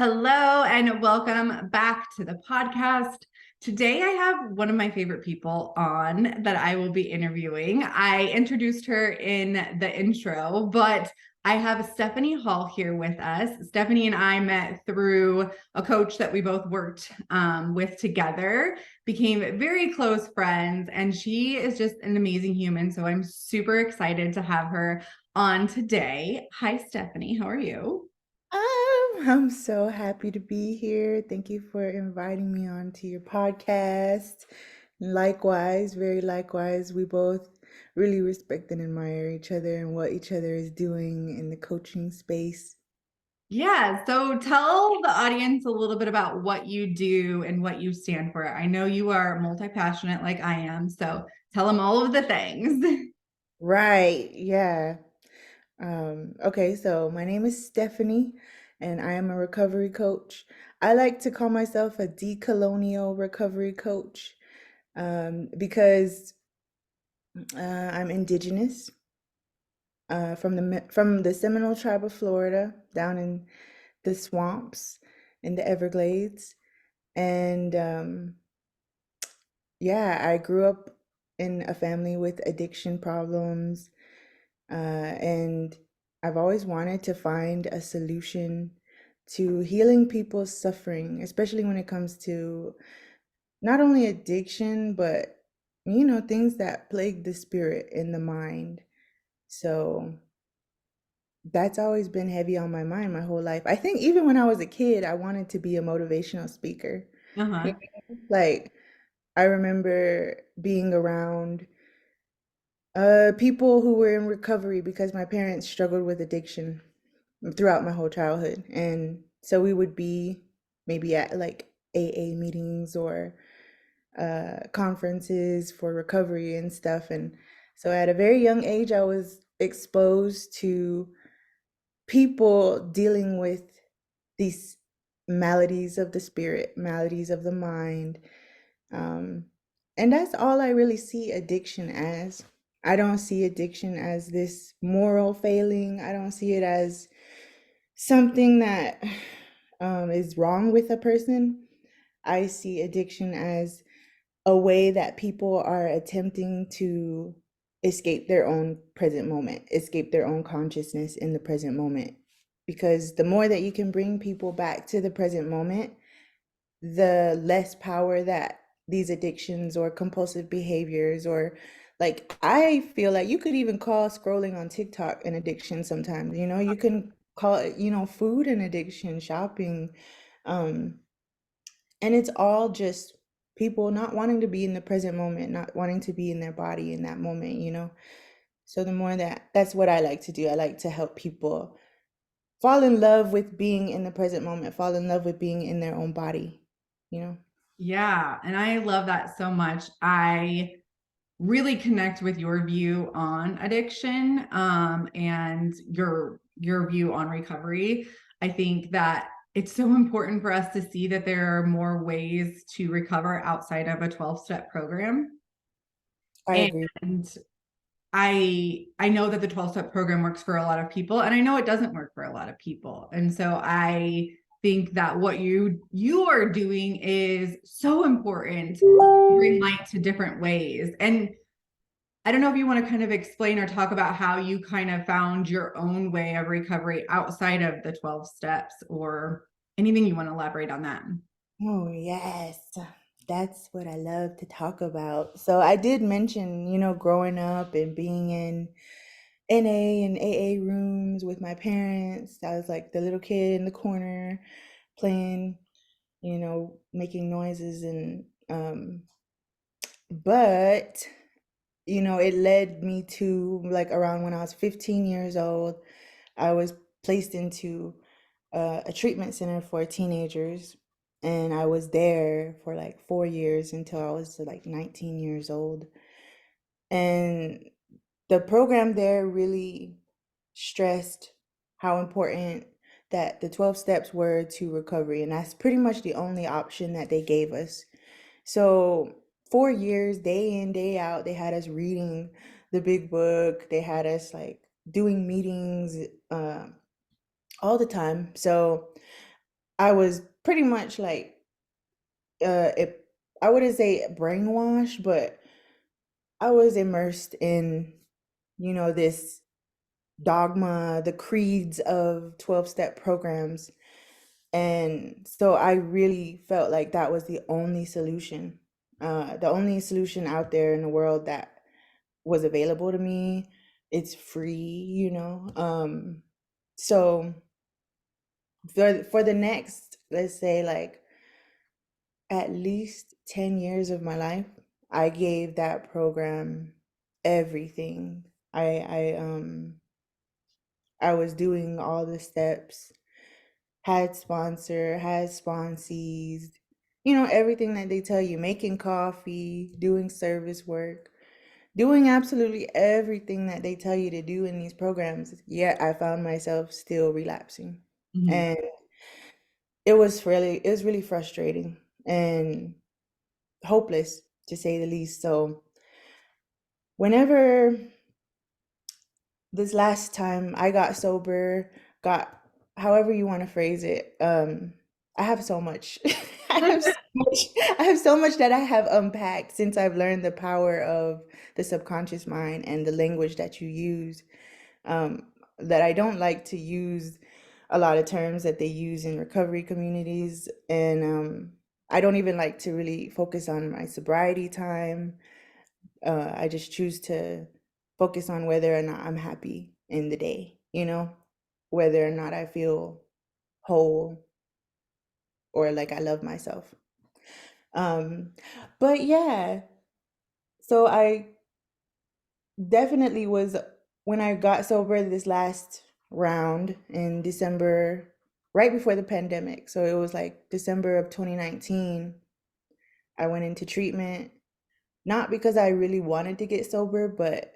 Hello and welcome back to the podcast. Today I have one of my favorite people on that I will be interviewing. I introduced her in the intro, but I have Stephanie Hall here with us. Stephanie and I met through a coach that we both worked with together, became very close friends, and she is just an amazing human. So I'm super excited to have her on today. Hi, Stephanie. How are you? I'm so happy to be here. Thank you for inviting me on to your podcast. Likewise, very likewise, we both really respect and admire each other and what each other is doing in the coaching space. Yeah, so tell the audience a little bit about what you do and what you stand for. I know you are multi-passionate like I am, so tell them all of the things. Right, yeah. Okay, so my name is Stephanie, and I am a recovery coach. I like to call myself a decolonial recovery coach because I'm indigenous. From the Seminole tribe of Florida, down in the swamps in the Everglades, and yeah, I grew up in a family with addiction problems, and I've always wanted to find a solution to healing people's suffering, especially when it comes to not only addiction, but things that plague the spirit and the mind. So that's always been heavy on my mind my whole life. I think even when I was a kid, I wanted to be a motivational speaker. You Uh-huh. know? Like I remember being around people who were in recovery because my parents struggled with addiction throughout my whole childhood. And so we would be maybe at like AA meetings or conferences for recovery and stuff. And so at a very young age, I was exposed to people dealing with these maladies of the spirit, maladies of the mind. Um, and that's all I really see addiction as. I don't see addiction as this moral failing. I don't see it as something that is wrong with a person. I see addiction as a way that people are attempting to escape their own present moment, escape their own consciousness in the present moment. Because the more that you can bring people back to the present moment, the less power that these addictions or compulsive behaviors or like I feel like you could even call scrolling on TikTok an addiction sometimes. You can call it, food an addiction, shopping. Um, and it's all just people not wanting to be in the present moment, not wanting to be in their body in that moment. So the more that's what I like to do. I like to help people fall in love with being in the present moment, fall in love with being in their own body, you know? Yeah, and I love that so much. I really connect with your view on addiction and your view on recovery. I think that it's so important for us to see that there are more ways to recover outside of a 12-step program. I agree. And I know that the 12-step program works for a lot of people, and I know it doesn't work for a lot of people. And so I think that what you are doing is so important to bring light to different ways. And I don't know if you want to kind of explain or talk about how you kind of found your own way of recovery outside of the 12 steps or anything you want to elaborate on that. Oh, yes. That's what I love to talk about. So I did mention, growing up and being in NA and AA rooms with my parents. I was like the little kid in the corner playing, making noises and but it led me to like around when I was 15 years old, I was placed into a treatment center for teenagers. And I was there for like 4 years until I was like 19 years old. And the program there really stressed how important that the 12 steps were to recovery. And that's pretty much the only option that they gave us. So 4 years, day in, day out, they had us reading the big book. They had us like doing meetings all the time. So I was pretty much like, it, I wouldn't say brainwashed, but I was immersed in, this dogma, the creeds of 12-step programs. And so I really felt like that was the only solution out there in the world that was available to me. It's free, So for the next, let's say, like at least 10 years of my life, I gave that program everything. I was doing all the steps, had sponsor, had sponsees, everything that they tell you, making coffee, doing service work, doing absolutely everything that they tell you to do in these programs. Yet I found myself still relapsing. Mhm. And it was really frustrating and hopeless, to say the least. So whenever this last time I got sober, got however you want to phrase it, I have so much. I have so much. I have so much that I have unpacked since I've learned the power of the subconscious mind and the language that you use. Um, that I don't like to use a lot of terms that they use in recovery communities, and I don't even like to really focus on my sobriety time. I just choose to focus on whether or not I'm happy in the day, whether or not I feel whole or like I love myself. Um, but yeah, so I definitely was, when I got sober this last round in December, right before the pandemic. So it was like December of 2019. I went into treatment, not because I really wanted to get sober, but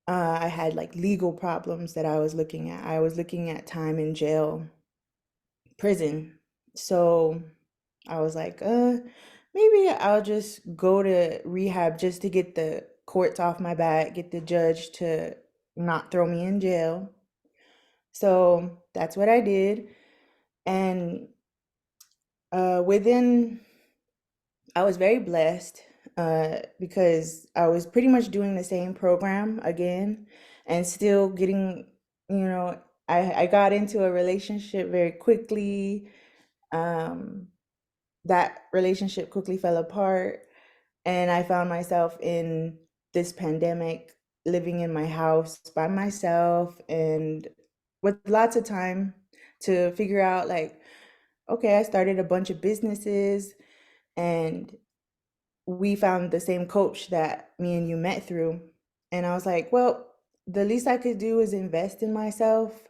I had like legal problems that I was looking at. I was looking at time in jail, prison. So I was like, maybe I'll just go to rehab just to get the courts off my back, get the judge to not throw me in jail. So that's what I did. And within I was very blessed because I was pretty much doing the same program again and still getting, you know, I got into a relationship very quickly. Um, that relationship quickly fell apart, and I found myself in this pandemic living in my house by myself and with lots of time to figure out, like, okay, I started a bunch of businesses, and we found the same coach that me and you met through. And I was like, well, the least I could do is invest in myself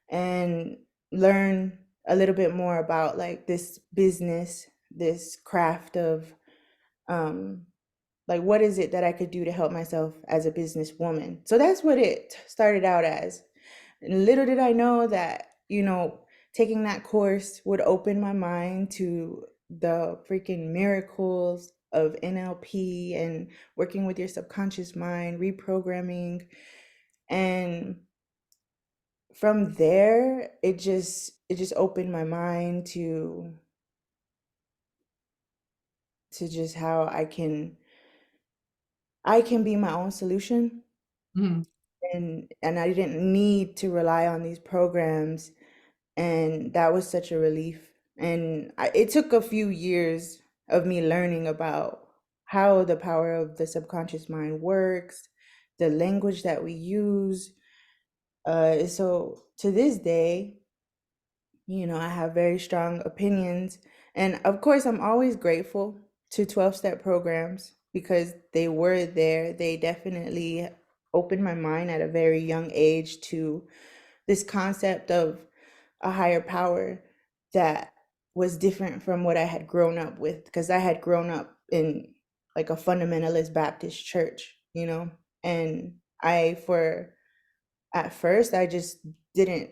and learn a little bit more about like this business, this craft of um like what is it that I could do to help myself as a businesswoman. So that's what it started out as. And little did I know that, taking that course would open my mind to the freaking miracles of NLP and working with your subconscious mind, reprogramming. And from there, it just opened my mind to just how I can be my own solution, Mhm. and I didn't need to rely on these programs, and that was such a relief. And it took a few years of me learning about how the power of the subconscious mind works, the language that we use. So to this day, I have very strong opinions. And of course, I'm always grateful to 12-step programs because they were there. They definitely opened my mind at a very young age to this concept of a higher power that was different from what I had grown up with, because I had grown up in like a fundamentalist Baptist church, and for at first didn't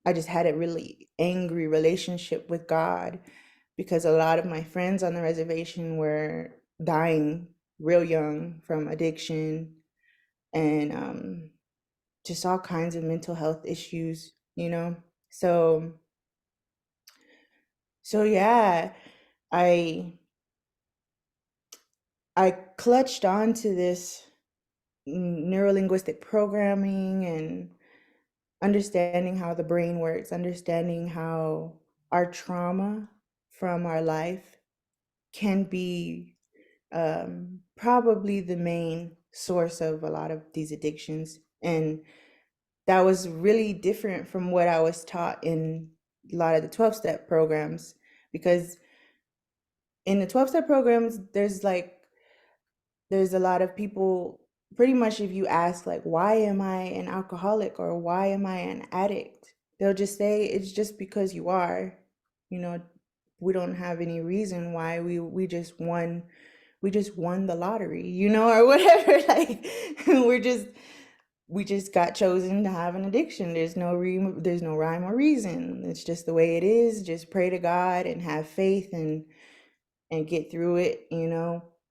I just had a really angry relationship with God because a lot of my friends on the reservation were dying real young from addiction and just all kinds of mental health issues. So So yeah, I I clutched onto this neurolinguistic programming and understanding how the brain works, understanding how our trauma from our life can be probably the main source of a lot of these addictions. And that was really different from what I was taught in a lot of the 12-step programs. Because in the 12-step programs, there's a lot of people, pretty much if you ask like, why am I an alcoholic or why am I an addict, they'll just say it's just because you are. You know, we don't have any reason why. We just won the lottery, or whatever. Like, we just got chosen to have an addiction. There's no rhyme or reason. It's just the way it is. Just pray to God and have faith and get through it,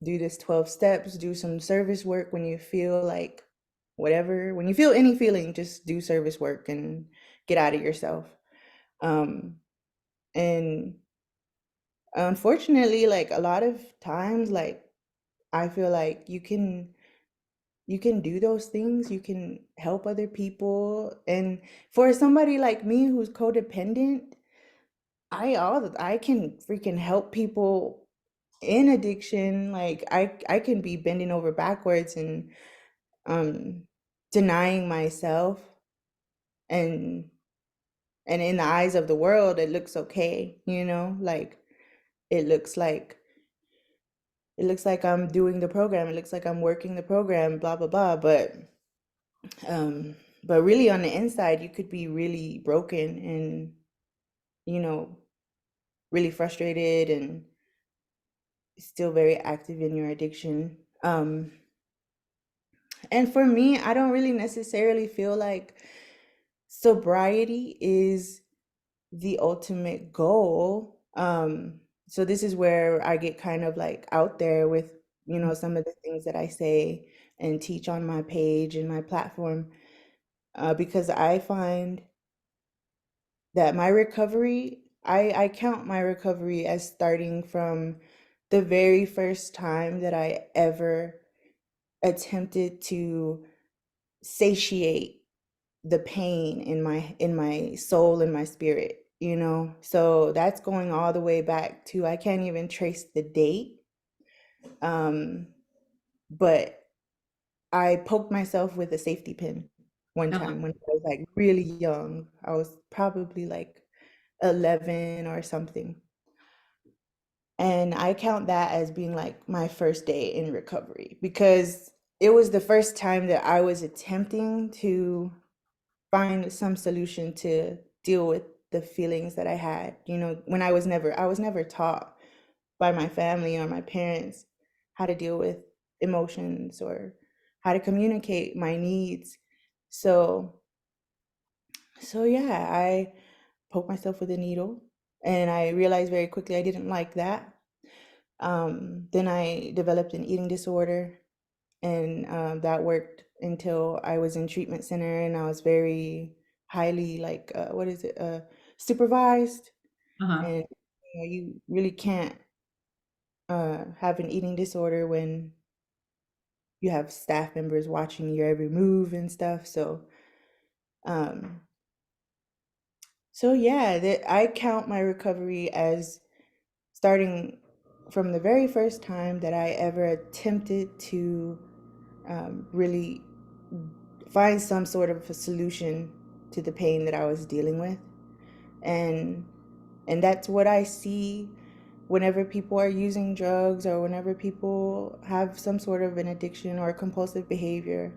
do this 12 steps, do some service work when you feel like whatever, when you feel any feeling, just do service work and get out of yourself. Um, and unfortunately, like a lot of times, like I feel like you can do those things, you can help other people. And for somebody like me who's codependent, I can freaking help people in addiction. Like I can be bending over backwards and um denying myself, and in the eyes of the world it looks okay, like it looks like I'm doing the program, it looks like I'm working the program, blah blah blah. Um but really on the inside you could be really broken and you know really frustrated and still very active in your addiction. And for me, I don't really necessarily feel like sobriety is the ultimate goal. So this is where I get kind of like out there with, some of the things that I say and teach on my page and my platform, because I find that my recovery, I count my recovery as starting from the very first time that I ever attempted to satiate the pain in my soul and my spirit, so that's going all the way back to, I can't even trace the date. um but I poked myself with a safety pin one Uh-huh. time when I was like really young. I was probably like 11 or something, and I count that as being like my first day in recovery, because it was the first time that I was attempting to find some solution to deal with the feelings that I had. When I was never taught by my family or my parents how to deal with emotions or how to communicate my needs. So yeah, I poked myself with a needle and I realized very quickly I didn't like that. Then I developed an eating disorder, and that worked until I was in treatment center and I was very highly, like, what is it, supervised. Uh-huh. And you really can't have an eating disorder when you have staff members watching your every move and stuff. Um, so yeah, that I count my recovery as starting from the very first time that I ever attempted to really find some sort of a solution to the pain that I was dealing with. And that's what I see whenever people are using drugs or whenever people have some sort of an addiction or compulsive behavior.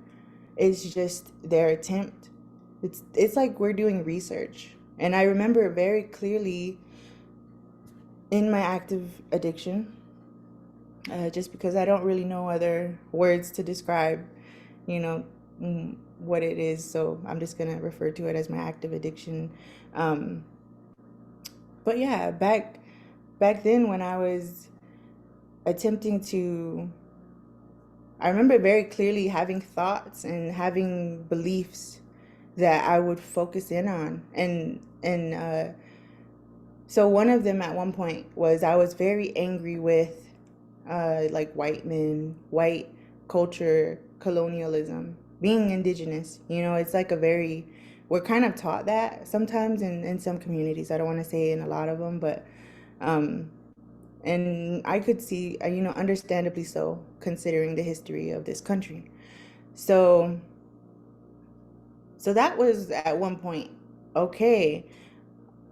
It's just their attempt. It's like we're doing research. And I remember very clearly in my active addiction, just because I don't really know other words to describe, you know, what it is. So I'm just gonna refer to it as my active addiction. Um, but yeah, back then when I was attempting to, I remember very clearly having thoughts and having beliefs that I would focus in on, and So one of them at one point was I was very angry with like white men, white culture, colonialism, being indigenous. You know, it's like a very, we're kind of taught that sometimes in some communities. I don't want to say in a lot of them, but, um, and I could see, you know, understandably so, considering the history of this country. So, so that was at one point, okay,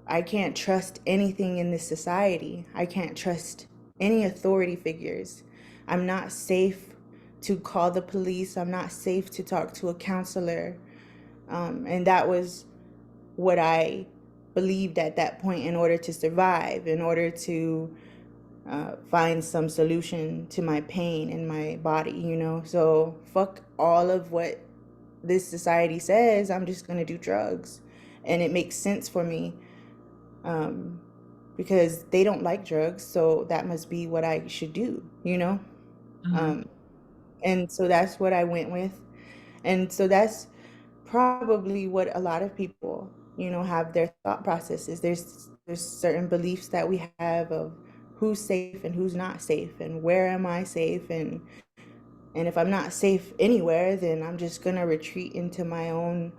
I can't trust anything in this society. I can't trust any authority figures. I'm not safe to call the police. I'm not safe to talk to a counselor. And that was what I believed at that point in order to survive, in order to find some solution to my pain in my body, you know? So fuck all of what this society says. I'm just going to do drugs. And it makes sense for me, um, because they don't like drugs, so that must be what I should do, you know? Uh-huh. Um, and so that's what I went with. And so that's probably what a lot of people, you know, have their thought processes. There's certain beliefs that we have of who's safe and who's not safe and where am I safe, and if I'm not safe anywhere, then I'm just gonna retreat into my own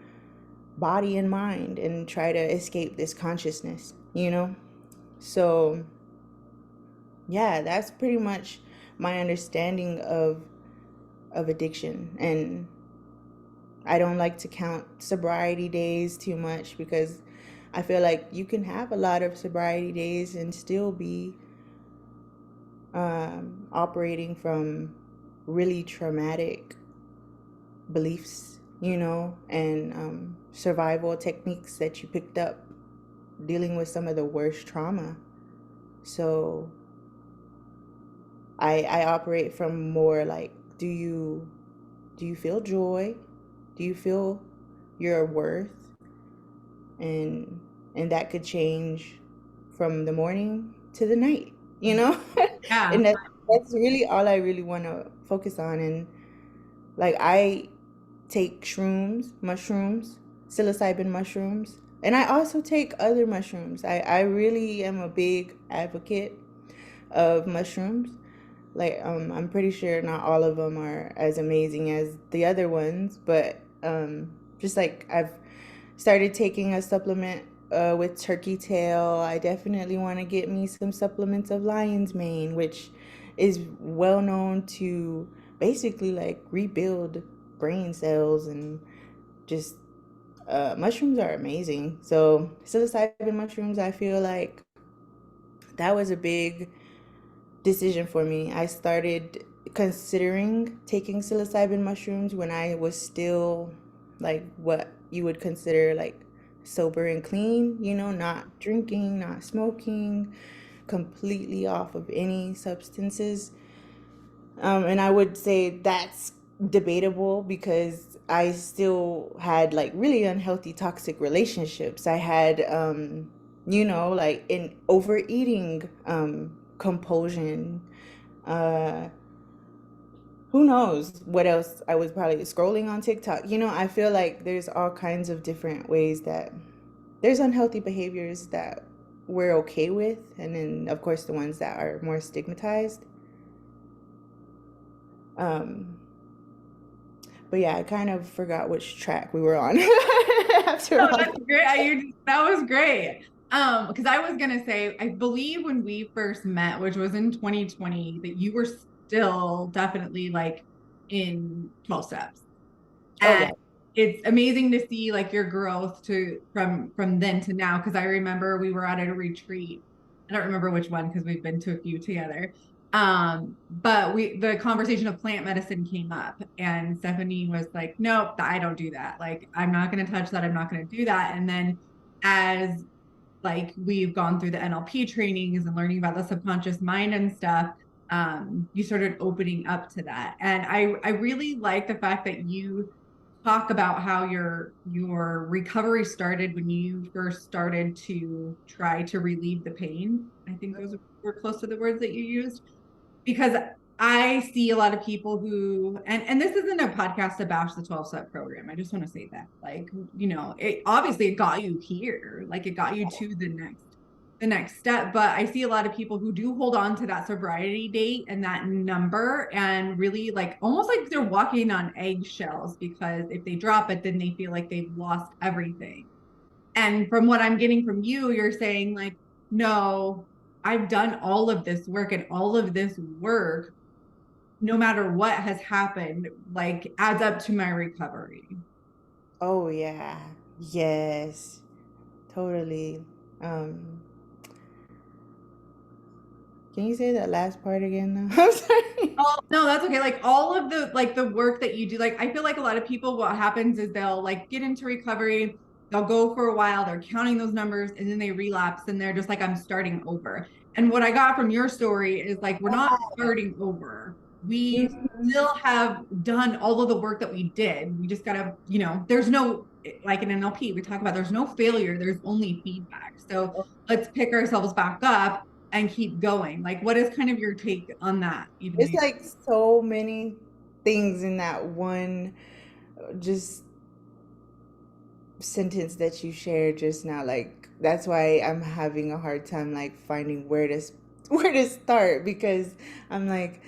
body and mind and try to escape this consciousness, you know? So yeah, that's pretty much my understanding of addiction. And I don't like to count sobriety days too much because I feel like you can have a lot of sobriety days and still be operating from really traumatic beliefs, you know, and survival techniques that you picked up dealing with some of the worst trauma. So I operate from more like, do you feel joy? Do you feel your worth? And that could change from the morning to the night, you know? Yeah. And that's really all I really want to focus on. And like I take shrooms, mushrooms, psilocybin mushrooms, and I also take other mushrooms. I really am a big advocate of mushrooms. Like, I'm pretty sure not all of them are as amazing as the other ones, but just like I've started taking a supplement with turkey tail. I definitely want to get me some supplements of lion's mane, which is well known to basically like rebuild brain cells, and just mushrooms are amazing. So psilocybin mushrooms, I feel like that was a big decision for me. I started considering taking psilocybin mushrooms when I was still like what you would consider like sober and clean, you know, not drinking, not smoking, completely off of any substances. And I would say that's debatable because I still had like really unhealthy, toxic relationships. I had, you know, like in overeating, compulsion. Uh, who knows what else? I was probably scrolling on TikTok. You know, I feel like there's all kinds of different ways that there's unhealthy behaviors that we're okay with, and then of course the ones that are more stigmatized. Um, But yeah, I kind of forgot which track we were on after No, all that's that. great. That was great. Because I was gonna say, I believe when we first met, which was in 2020, that you were still definitely like in 12 steps. Oh And yeah. it's amazing to see like your growth to from then to now. Because I remember we were at a retreat. I don't remember which one because we've been to a few together. But the conversation of plant medicine came up, and Stephanie was like, "Nope, I don't do that. Like, I'm not going to touch that. I'm not going to do that." And then as like we've gone through the NLP trainings and learning about the subconscious mind and stuff, you started opening up to that. And I really like the fact that you talk about how your recovery started when you first started to try to relieve the pain. I think those were close to the words that you used, because I see a lot of people who, and this isn't a podcast to bash the 12-step program. I just want to say that, like, it obviously it got you here, like it got you to the next step. But I see a lot of people who do hold on to that sobriety date and that number and really like almost like they're walking on eggshells, because if they drop it, then they feel like they've lost everything. And from what I'm getting from you, you're saying like, no, I've done all of this work, and all of this work, no matter what has happened, like adds up to my recovery. Oh yeah. Yes. Totally. Um, can you say that last part again though? I'm sorry. Oh, no, that's okay. Like all of the work that you do, like I feel like a lot of people, what happens is they'll like get into recovery, they'll go for a while, they're counting those numbers, and then they relapse and they're just like, I'm starting over. And what I got from your story is like, we're not starting over. We Mhm. still have done all of the work that we did. We just gotta, there's no, like in NLP, we talk about there's no failure, there's only feedback. So let's pick ourselves back up and keep going. Like, what is kind of your take on that, even though It's you like so many things in that one just sentence that you shared just now. Like that's why I'm having a hard time like finding where to start because I'm like,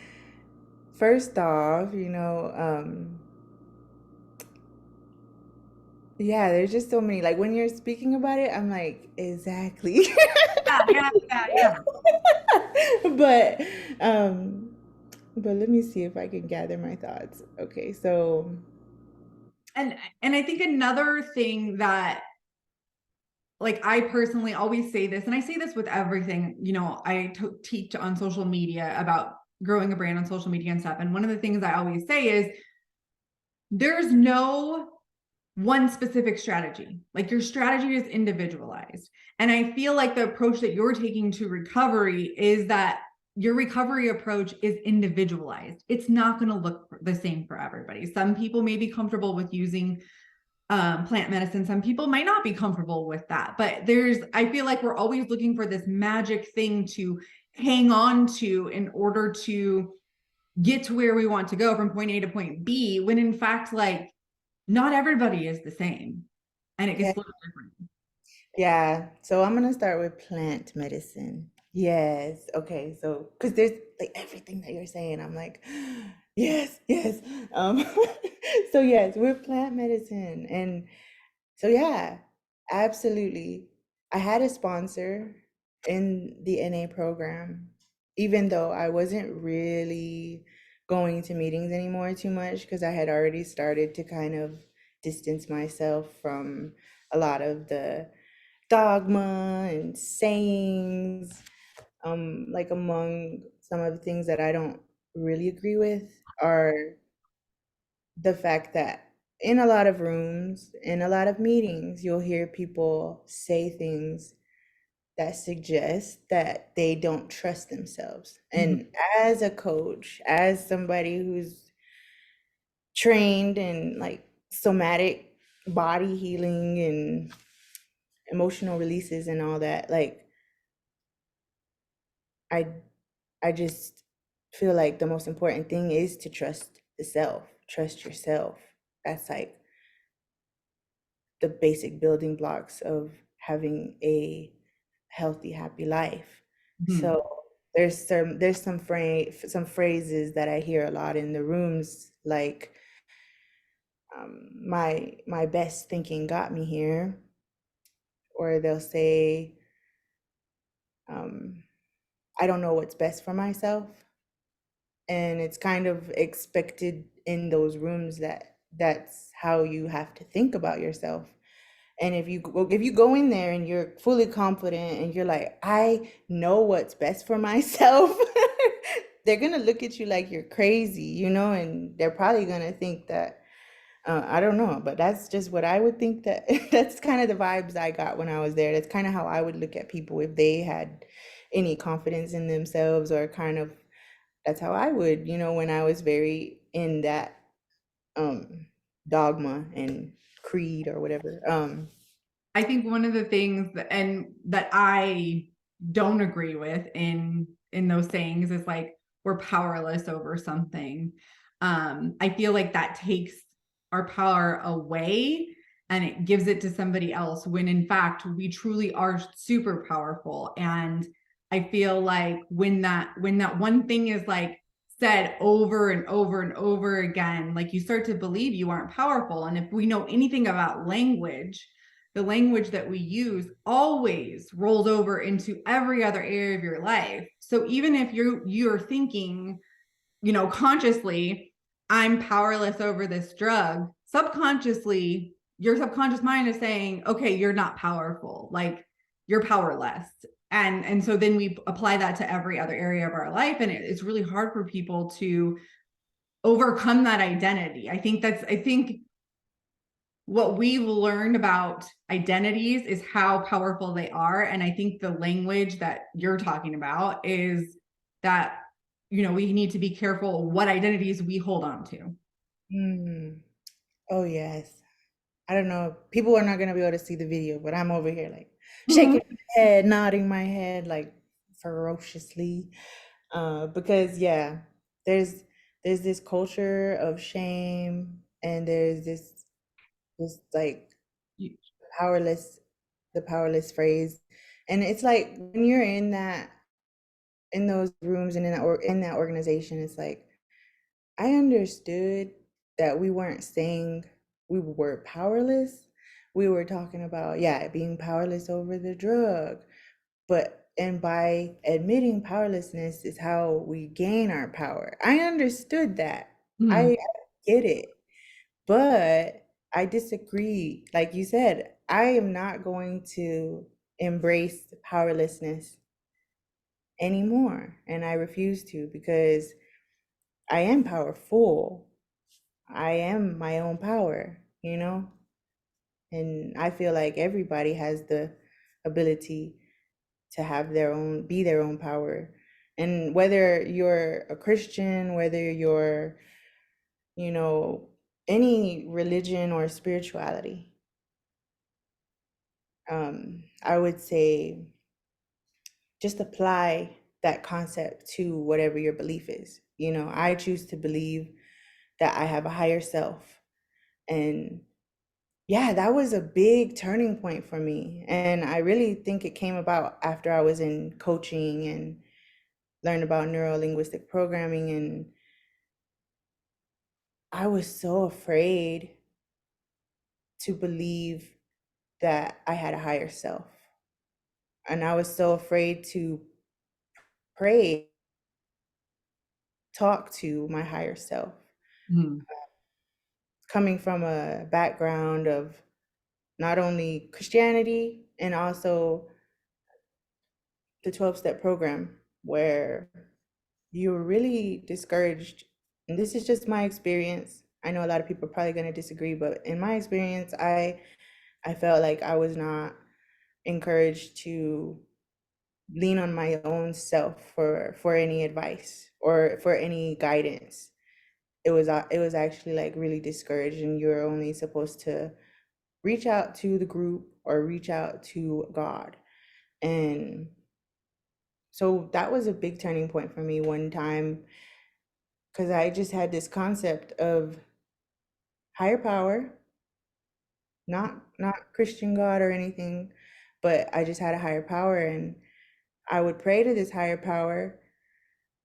first off, yeah, there's just so many. Like when you're speaking about it, I'm like, exactly. yeah. But um but let me see if I can gather my thoughts. Okay, so And I think another thing that, like, I personally always say this, and I say this with everything, teach on social media about growing a brand on social media and stuff. And one of the things I always say is there's no one specific strategy. Like your strategy is individualized. And I feel like the approach that you're taking to recovery is that your recovery approach is individualized. It's not going to look the same for everybody. Some people may be comfortable with using plant medicine. Some people might not be comfortable with that. But I feel like we're always looking for this magic thing to hang on to in order to get to where we want to go from point A to point B, when in fact, like, not everybody is the same, and it yeah, gets a little different. yeah. So I'm gonna start with plant medicine. Yes. Okay. So, because there's like everything that you're saying, I'm like, yes, yes. Um, so yes, we're plant medicine, and so yeah, absolutely. I had a sponsor in the NA program, even though I wasn't really going to meetings anymore too much because I had already started to kind of distance myself from a lot of the dogma and sayings, like among some of the things that I don't really agree with are the fact that in a lot of rooms, in a lot of meetings, you'll hear people say things that suggest that they don't trust themselves. Mhm. And as a coach, as somebody who's trained in like somatic body healing and emotional releases and all that, like I I just feel like the most important thing is to trust the self, trust yourself. That's like the basic building blocks of having a healthy, happy life. Mhm. So there's some phrases that I hear a lot in the rooms, like my best thinking got me here, or they'll say, um, I don't know what's best for myself, and it's kind of expected in those rooms that that's how you have to think about yourself. And if you go in there and you're fully confident and you're like, I know what's best for myself, they're gonna look at you like you're crazy, and they're probably gonna think that I don't know, but that's just what I would think that that's kind of the vibes I got when I was there. That's kind of how I would look at people if they had any confidence in themselves, or kind of that's how I would, when I was very in that um dogma and creed or whatever. I think one of the things that I don't agree with in those sayings is like we're powerless over something. I feel like that takes our power away. and it gives it to somebody else when in fact we truly are super powerful. And I feel like when that one thing is like said over and over and over again, like you start to believe you aren't powerful. And if we know anything about language, the language that we use always rolls over into every other area of your life. So even if you're thinking, consciously, I'm powerless over this drug, subconsciously, your subconscious mind is saying, okay, you're not powerful, like you're powerless. And so then we apply that to every other area of our life. And it's really hard for people to overcome that identity. I think what we've learned about identities is how powerful they are. And I think the language that you're talking about is that, we need to be careful what identities we hold on to. Mm. Oh, yes. I don't know. People are not going to be able to see the video, but I'm over here like shaking my head, nodding my head like ferociously. Because yeah, there's there's this culture of shame, and there's this like powerless, the powerless phrase. And it's like when you're in that, in those rooms and in that in that organization, it's like I understood that we weren't saying we were powerless. We were talking about, yeah, being powerless over the drug. But, and by admitting powerlessness is how we gain our power. I understood that. Mm-hmm. I get it. But I disagree. Like you said, I am not going to embrace powerlessness anymore. And I refuse to, because I am powerful. I am my own power, you know? And I feel like everybody has the ability to have their own, be their own power. And whether you're a Christian, whether you're, you know, any religion or spirituality, I would say just apply that concept to whatever your belief is. You know, I choose to believe that I have a higher self. And yeah, that was a big turning point for me. And I really think it came about after I was in coaching and learned about neuro linguistic programming. And I was so afraid to believe that I had a higher self. And I was so afraid to pray, talk to my higher self. Mm-hmm. Coming from a background of not only Christianity and also the 12-step program, where you're really discouraged. And this is just my experience. I know a lot of people are probably going to disagree, but in my experience, I felt like I was not encouraged to lean on my own self for any advice or for any guidance. It was actually like really discouraged, and you're only supposed to reach out to the group or reach out to God. And so that was a big turning point for me one time, because I just had this concept of higher power, not Christian God or anything, but I just had a higher power, and I would pray to this higher power,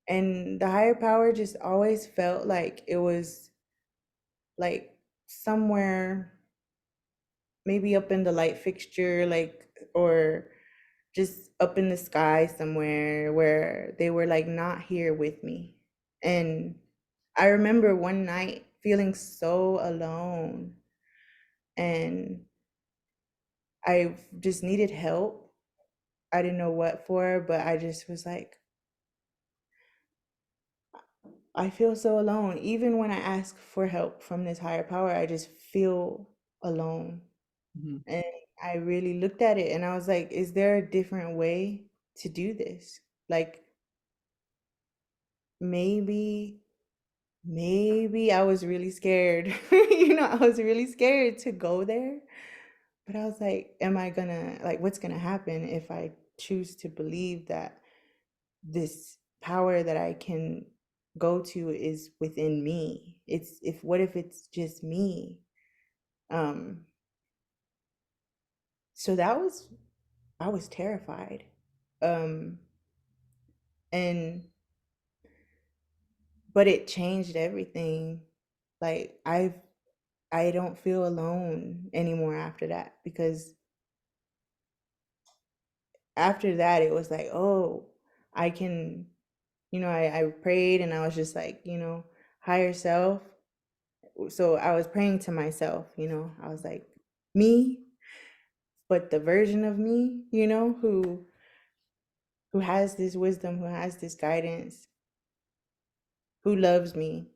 and the higher power just always felt like it was like somewhere, maybe up in the light fixture, like, or just up in the sky somewhere, where they were like not here with me. And I remember one night feeling so alone, and I just needed help. I didn't know what for, but I just was like, I feel so alone. Even when I ask for help from this higher power, I just feel alone. Mm-hmm. And I really looked at it and I was like, is there a different way to do this? Like, maybe, maybe I was really scared. I was really scared to go there. But I was like, am I gonna, like, what's gonna happen if I choose to believe that this power that I can go to is within me? What if it's just me? Um, So I was terrified. Um, and but it changed everything. Like I don't feel alone anymore after that, because after that it was like, oh, I can, I prayed and I was just like, higher self. So I was praying to myself, I was like, me, but the version of me, who has this wisdom, who has this guidance, who loves me,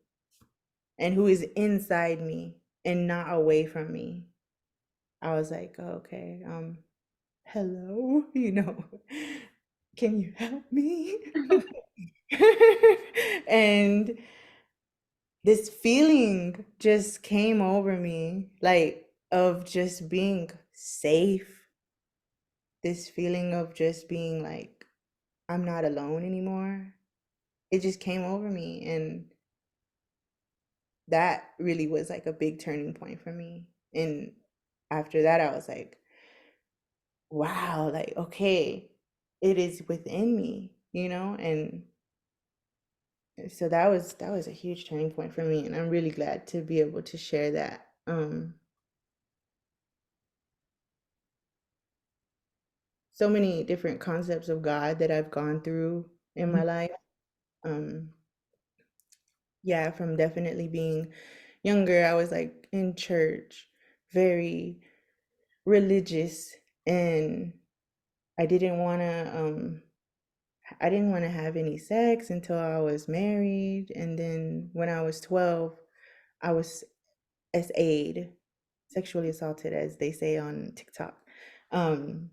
and who is inside me and not away from me. I was like, oh, okay, hello, can you help me? And this feeling just came over me, like, of just being safe. This feeling of just being like, I'm not alone anymore. It just came over me. And that really was like a big turning point for me. And after that, I was like, wow, like, okay, it is within me, and so that was a huge turning point for me. And I'm really glad to be able to share that. So many different concepts of God that I've gone through in my life. Um, yeah, from definitely being younger, I was like in church, very religious, and I didn't want to I didn't want to have any sex until I was married. And then when I was 12, I was SA'd, sexually assaulted, as they say on TikTok. Um,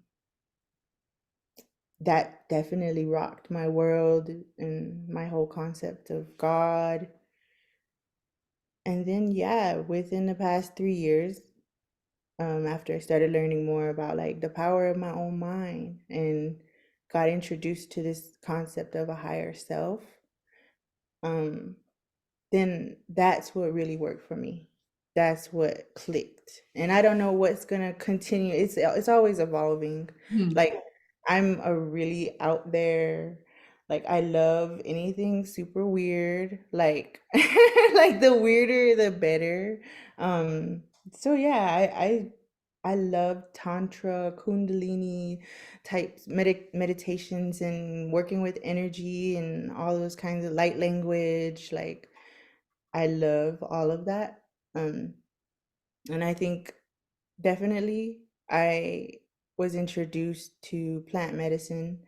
that definitely rocked my world and my whole concept of God. And then, yeah, within the past 3 years, after I started learning more about like the power of my own mind and got introduced to this concept of a higher self, um, then that's what really worked for me. That's what clicked. And I don't know what's gonna continue. It's always evolving. Mhm. Like, I'm a really out there, like, I love anything super weird. Like like the weirder the better. Um so yeah, I love tantra, kundalini types, meditations, and working with energy and all those kinds of light language. Like, I love all of that. Um, and I think definitely I was introduced to plant medicine.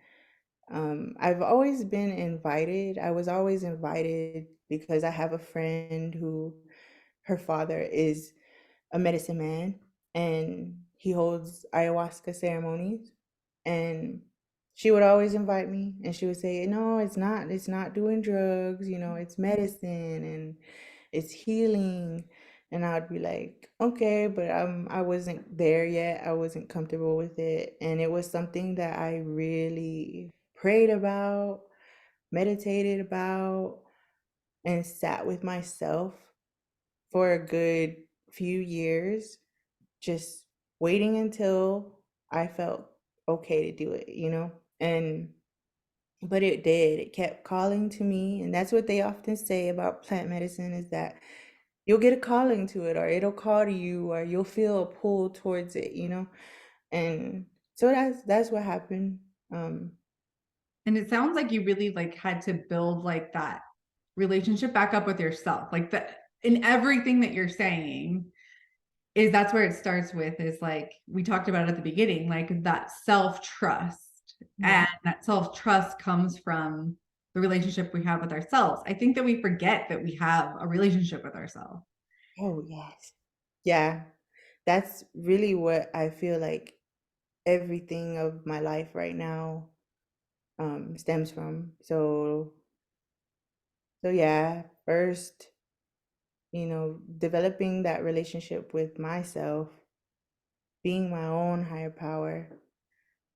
I've always been invited. I was always invited because I have a friend who, her father is a medicine man, and he holds ayahuasca ceremonies. And she would always invite me, and she would say, no, it's not doing drugs, it's medicine and it's healing. And I'd be like, okay, but I wasn't there yet. I wasn't comfortable with it. And it was something that I really prayed about, meditated about, and sat with myself for a good few years, just waiting until I felt okay to do it. And but it did. It kept calling to me, and that's what they often say about plant medicine, is that you'll get a calling to it, or it'll call to you, or you'll feel a pull towards it. And so that's what happened. Um And it sounds like you really like had to build like that relationship back up with yourself. Like that in everything that you're saying is that's where it starts with is like we talked about at the beginning, like that self-trust. yeah. And that self-trust comes from the relationship we have with ourselves. I think that we forget that we have a relationship with ourselves. Oh, yes. Yeah. That's really what I feel like everything of my life right now stems from. So yeah, first, developing that relationship with myself, being my own higher power,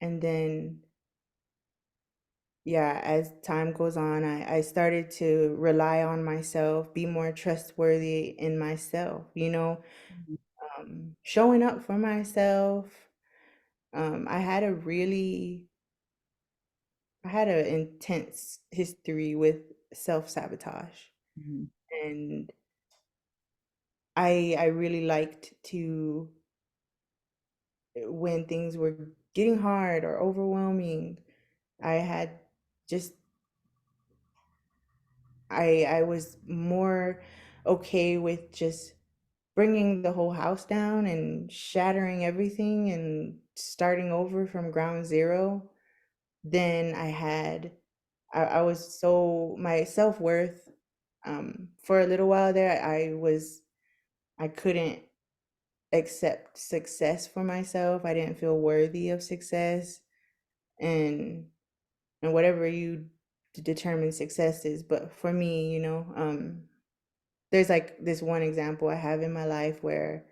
and then, yeah, as time goes on, I started to rely on myself, be more trustworthy in myself, showing up for myself, I had a really I had an intense history with self-sabotage, Mhm. and I really liked to, when things were getting hard or overwhelming, I had just I was more okay with just bringing the whole house down and shattering everything and starting over from ground zero. Then I was so, my self-worth, for a little while there, I couldn't accept success for myself. I didn't feel worthy of success, and whatever you determine success is. But for me, there's like this one example I have in my life where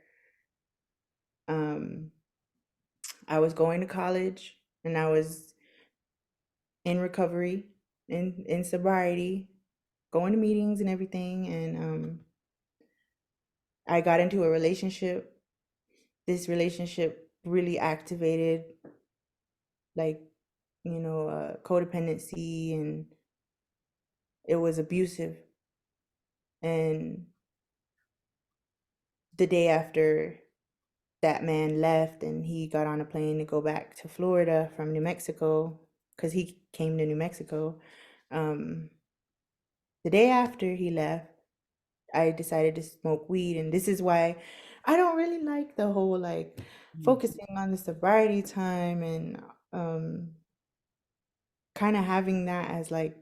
um I was going to college, and I was in recovery, in sobriety, going to meetings and everything, and I got into a relationship. This relationship really activated, like, codependency, and it was abusive. And the day after that man left and he got on a plane to go back to Florida from New Mexico, because he came to New Mexico, um, the day after he left, I decided to smoke weed. And this is why I don't really like the whole, like, Mhm. focusing on the sobriety time, and um kind of having that as, like,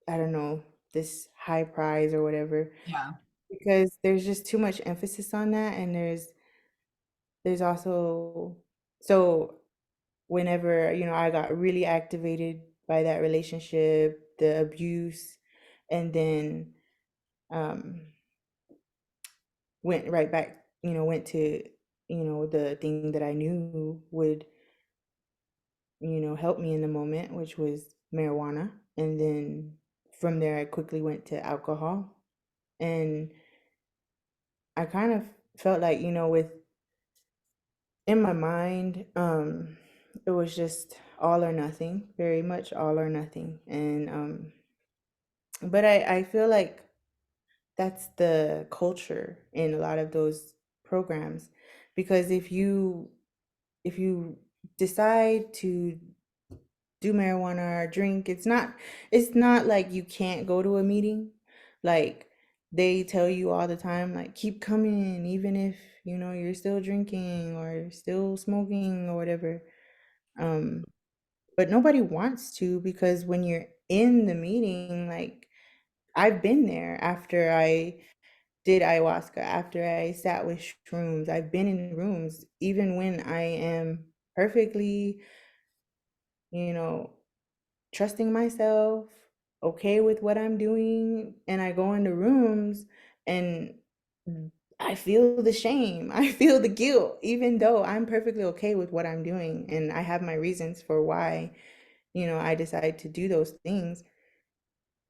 I don't know, this high prize or whatever, Yeah. because there's just too much emphasis on that. And there's also, so whenever, I got really activated by that relationship, the abuse, and then um went right back, went to, the thing that I knew would, help me in the moment, which was marijuana. And then from there, I quickly went to alcohol. And I kind of felt like, with, in my mind, it was just all or nothing, very much all or nothing. And but I feel like that's the culture in a lot of those programs, because if you decide to do marijuana or drink, it's not like you can't go to a meeting. Like, they tell you all the time, like, keep coming even if, you're still drinking or still smoking or whatever. Um, but nobody wants to, because when you're in the meeting, like, I've been there after I did ayahuasca, after I sat with shrooms. I've been in rooms even when I am perfectly, you know, trusting myself, okay with what I'm doing, and I go into rooms and I feel the shame. I feel the guilt, even though I'm perfectly okay with what I'm doing and I have my reasons for why, I decide to do those things.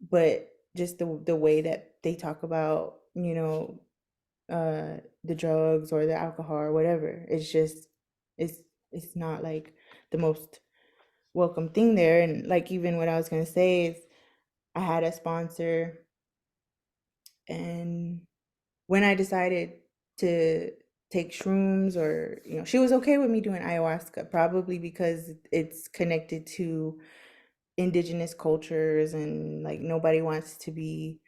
But just the way that they talk about, the drugs or the alcohol or whatever, it's it's not like the most welcome thing there. And, like, even what I was gonna say is, I had a sponsor, and when I decided to take shrooms, or, she was okay with me doing ayahuasca, probably because it's connected to indigenous cultures, and, like, nobody wants to be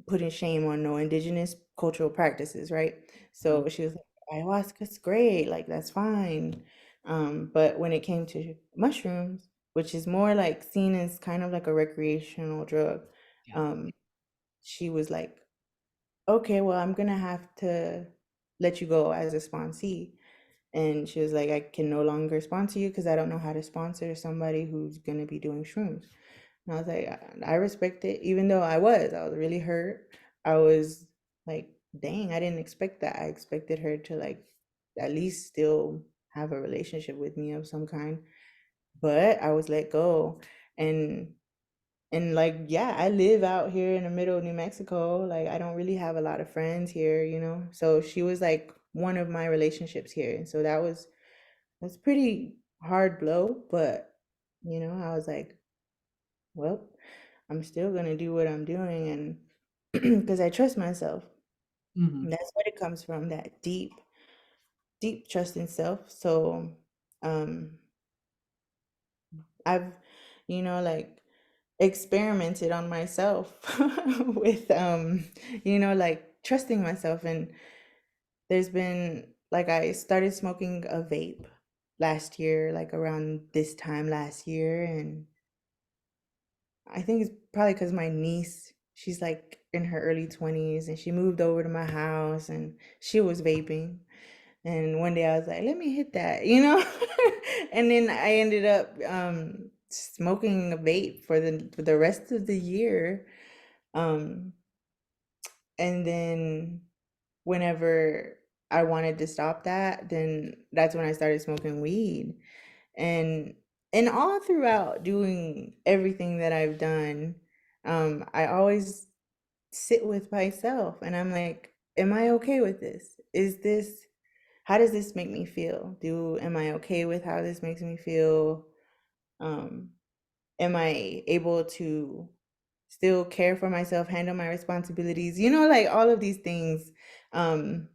putting shame on no indigenous cultural practices, right? So she was like, ayahuasca's great, like, that's fine. But when it came to mushrooms, which is more like seen as kind of like a recreational drug, Yeah. um, she was like, okay, well, I'm gonna have to let you go as a sponsee. And she was like, I can no longer sponsor you because I don't know how to sponsor somebody who's gonna be doing shrooms. And I was like, I respect it, even though I was really hurt. I was like, dang, I didn't expect that. I expected her to, like, at least still have a relationship with me of some kind. But I was let go. And like, yeah, I live out here in the middle of New Mexico. Like, I don't really have a lot of friends here. So she was like one of my relationships here. And so that was It's pretty hard blow, but I was like, well, I'm still gonna do what I'm doing, and because I trust myself. And Mhm. that's what it comes from, that deep, deep trust in self. So, um, I've, like experimented on myself with, like trusting myself. And there's been, like, I started smoking a vape last year, like around this time last year. And I think it's probably because my niece, she's like in her early 20s and she moved over to my house and she was vaping. And one day I was like, let me hit that. And then I ended up smoking a vape for the rest of the year. Um, and then whenever I wanted to stop that, then that's when I started smoking weed. And all throughout doing everything that I've done, I always sit with myself and I'm like, am I okay with this? How does this make me feel? Am I okay with how this makes me feel? Um, am I able to still care for myself, handle my responsibilities? Like all of these things. Um,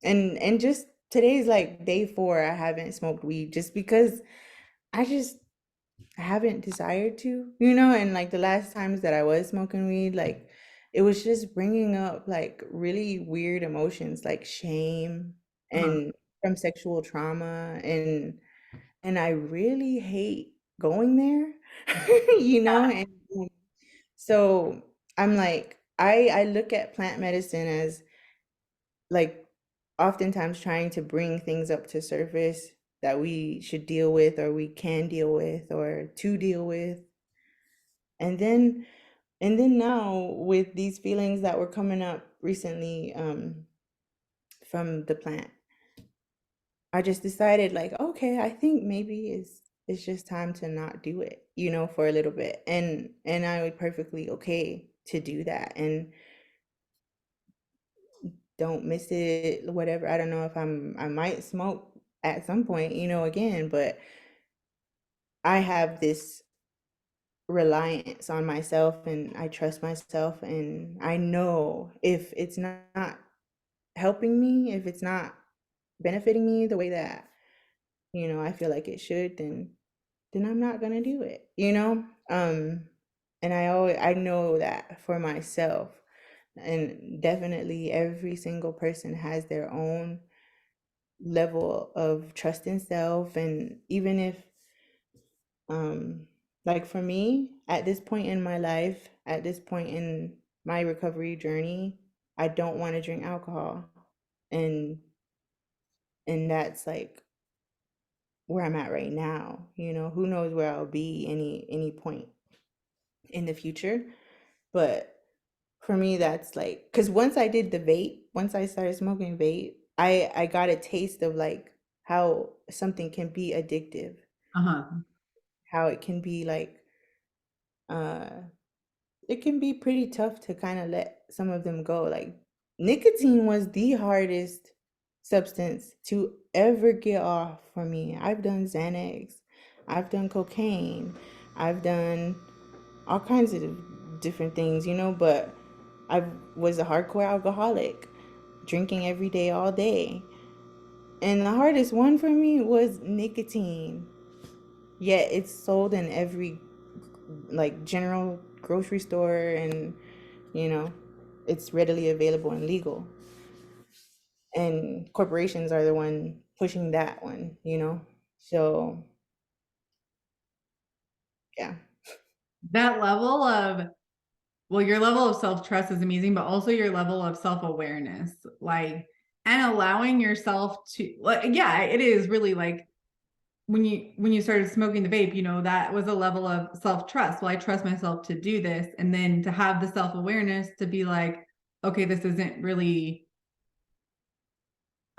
and just today's like day 4. I haven't smoked weed just because I just haven't desired to, and like the last times that I was smoking weed, like it was just bringing up like really weird emotions like shame Uh-huh. and from sexual trauma. And I really hate going there, and so I'm like, I look at plant medicine as like oftentimes trying to bring things up to surface that we should deal with or we can deal with or to deal with. And then and then now with these feelings that were coming up recently, from the plant, I just decided like, okay, I think maybe it's just time to not do it, for a little bit. And I was perfectly okay to do that and don't miss it, whatever. I don't know if I might smoke at some point, again, but I have this reliance on myself and I trust myself, and I know if it's not helping me, if it's not benefiting me the way that, I feel like it should, then I'm not gonna do it. And I know that for myself. And definitely every single person has their own level of trust in self. And even if, um like for me, at this point in my life, at this point in my recovery journey, I don't want to drink alcohol. And that's like where I'm at right now. Who knows where I'll be any point in the future. But for me, that's like, because once I started smoking vape, I got a taste of like how something can be addictive, Uh-huh. how it can be like, uh it can be pretty tough to kind of let some of them go. Like nicotine was the hardest substance to ever get off for me. I've done Xanax, I've done cocaine, I've done all kinds of different things, but I was a hardcore alcoholic, drinking every day, all day. And the hardest one for me was nicotine. Yet it's sold in every like general grocery store, and you know, it's readily available and legal. And corporations are the one pushing that one. So yeah. That level of, well, your level of self-trust is amazing, but also your level of self-awareness, like, and allowing yourself to, like, yeah, it is really like when you started smoking the vape, that was a level of self-trust. Well, I trust myself to do this. And then to have the self-awareness to be like, okay, this isn't really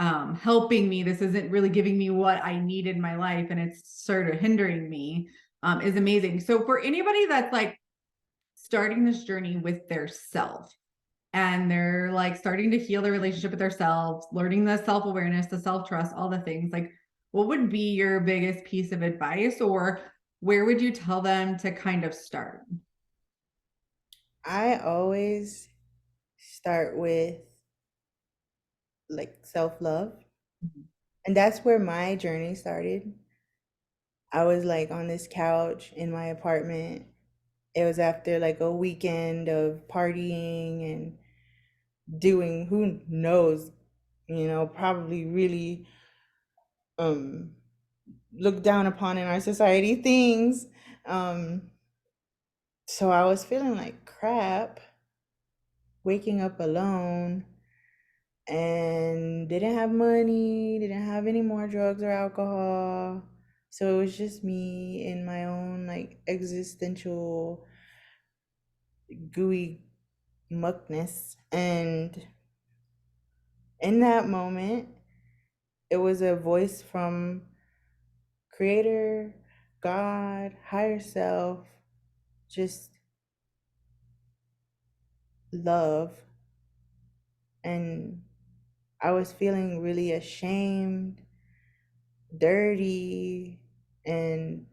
helping me. This isn't really giving me what I need in my life. And it's sort of hindering me, is amazing. So for anybody that's like starting this journey with their self, and they're like starting to heal their relationship with themselves, learning the self-awareness, the self-trust, all the things, like what would be your biggest piece of advice, or where would you tell them to kind of start? I always start with like self-love. And that's where my journey started. I was like on this couch in my apartment. It was after like a weekend of partying and doing who knows, probably really um looked down upon in our society things. Um so I was feeling like crap, waking up alone and didn't have money, didn't have any more drugs or alcohol. So it was just me in my own like existential gooey muckness. And in that moment, it was a voice from Creator, God, higher self, just love. And I was feeling really ashamed, dirty, and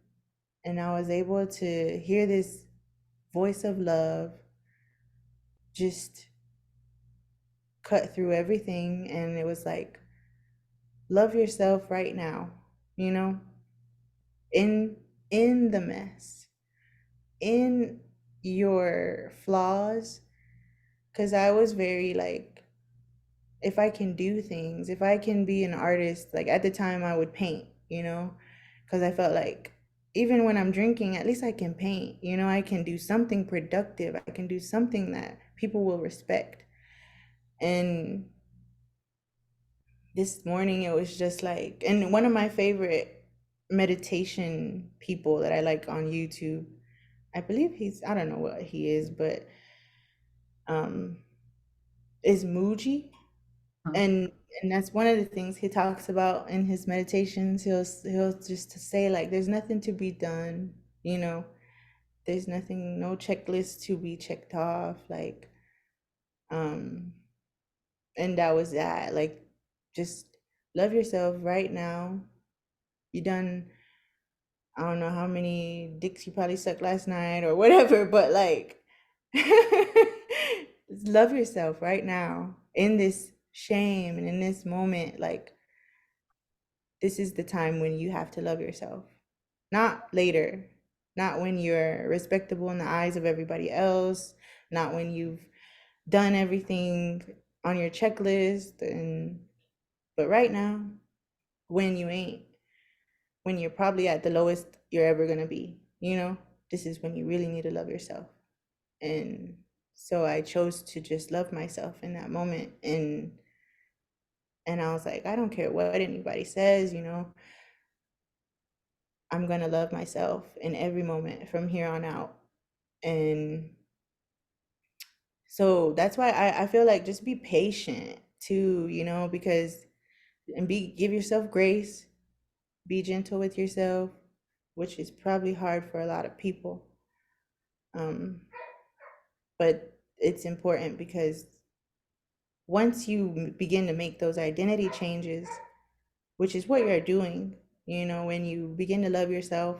I was able to hear this voice of love just cut through everything, and it was like, love yourself right now, you know, in the mess, in your flaws, because I was very like, if I can do things, if I can be an artist, like at the time I would paint, because I felt like even when I'm drinking, at least I can paint, I can do something productive, I can do something that people will respect. And this morning it was just like, and one of my favorite meditation people that I like on YouTube, I believe I don't know what he is, but um is Muji. Huh. and and that's one of the things he talks about in his meditations. He'll just to say like there's nothing to be done, there's nothing, no checklist to be checked off, like um and that was that, like, just love yourself right now. You done, I don't know how many dicks you probably sucked last night or whatever, but like, love yourself right now in this shame and in this moment. Like, this is the time when you have to love yourself, not later, not when you're respectable in the eyes of everybody else, not when you've done everything on your checklist, but right now, when you ain't, when you're probably at the lowest you're ever going to be, this is when you really need to love yourself. And so I chose to just love myself in that moment. And I was like, I don't care what anybody says, I'm going to love myself in every moment from here on out. And so that's why I feel like just be patient too, because, and give yourself grace, be gentle with yourself, which is probably hard for a lot of people. Um, but it's important because once you begin to make those identity changes, which is what you're doing, when you begin to love yourself,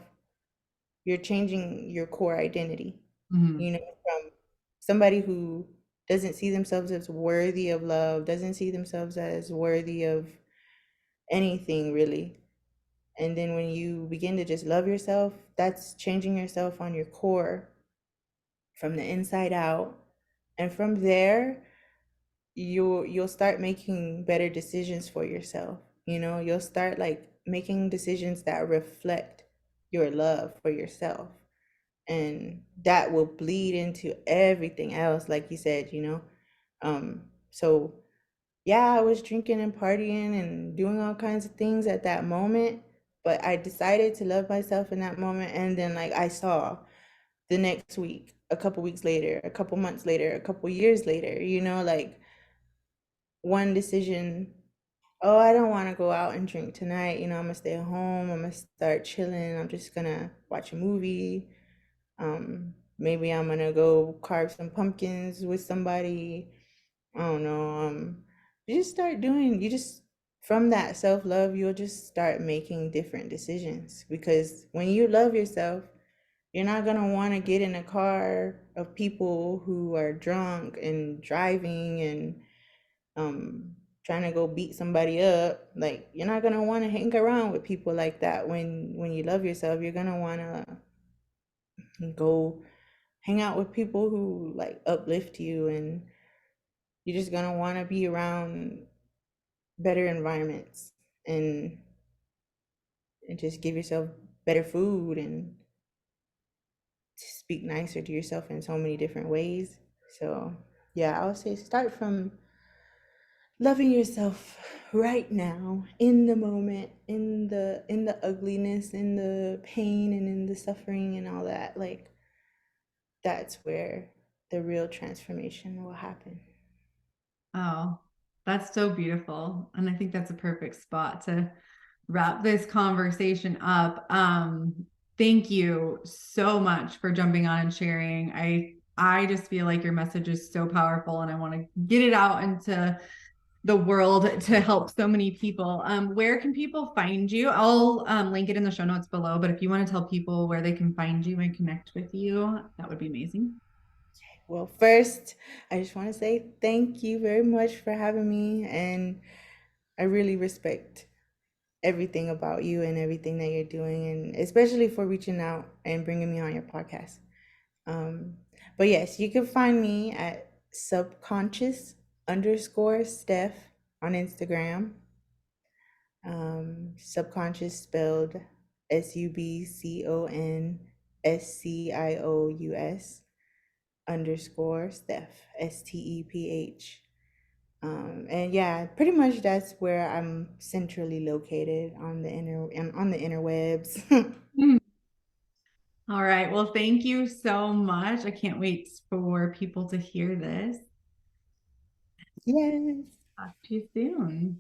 you're changing your core identity, Mhm. from somebody who doesn't see themselves as worthy of love, doesn't see themselves as worthy of anything really. And then when you begin to just love yourself, that's changing yourself on your core from the inside out. And from there, you'll start making better decisions for yourself. You'll start like making decisions that reflect your love for yourself, and that will bleed into everything else, like you said. So yeah, I was drinking and partying and doing all kinds of things at that moment, but I decided to love myself in that moment. And then like I saw the next week, a couple weeks later, a couple months later, a couple years later, like one decision, oh, I don't want to go out and drink tonight, I'm gonna stay at home, I'm gonna start chilling, I'm just gonna watch a movie, maybe I'm gonna go carve some pumpkins with somebody, I don't know. You just from that self love, you'll just start making different decisions. Because when you love yourself, you're not going to want to get in a car of people who are drunk and driving and um, trying to go beat somebody up. Like, you're not going to want to hang around with people like that. When you love yourself, you're going to want to go hang out with people who like uplift you, and you're just going to want to be around better environments, and just give yourself better food and speak nicer to yourself in so many different ways. So, yeah, I would say start from loving yourself right now, in the moment, in the ugliness, in the pain, and in the suffering and all that. Like, that's where the real transformation will happen. Oh, that's so beautiful. And I think that's a perfect spot to wrap this conversation up. Thank you so much for jumping on and sharing. I just feel like your message is so powerful and I want to get it out into the world to help so many people. Where can people find you? I'll link it in the show notes below, but if you want to tell people where they can find you and connect with you, that would be amazing. Well, first, I just want to say thank you very much for having me, and I really respect everything about you and everything that you're doing, and especially for reaching out and bringing me on your podcast. Um, but yes, you can find me at subconscious underscore Steph on Instagram. Subconscious spelled SUBCONSCIOUS underscore Steph, STEPH. And yeah, pretty much that's where I'm centrally located on the interwebs. Mm. All right. Well, thank you so much. I can't wait for people to hear this. Yes. Talk to you soon.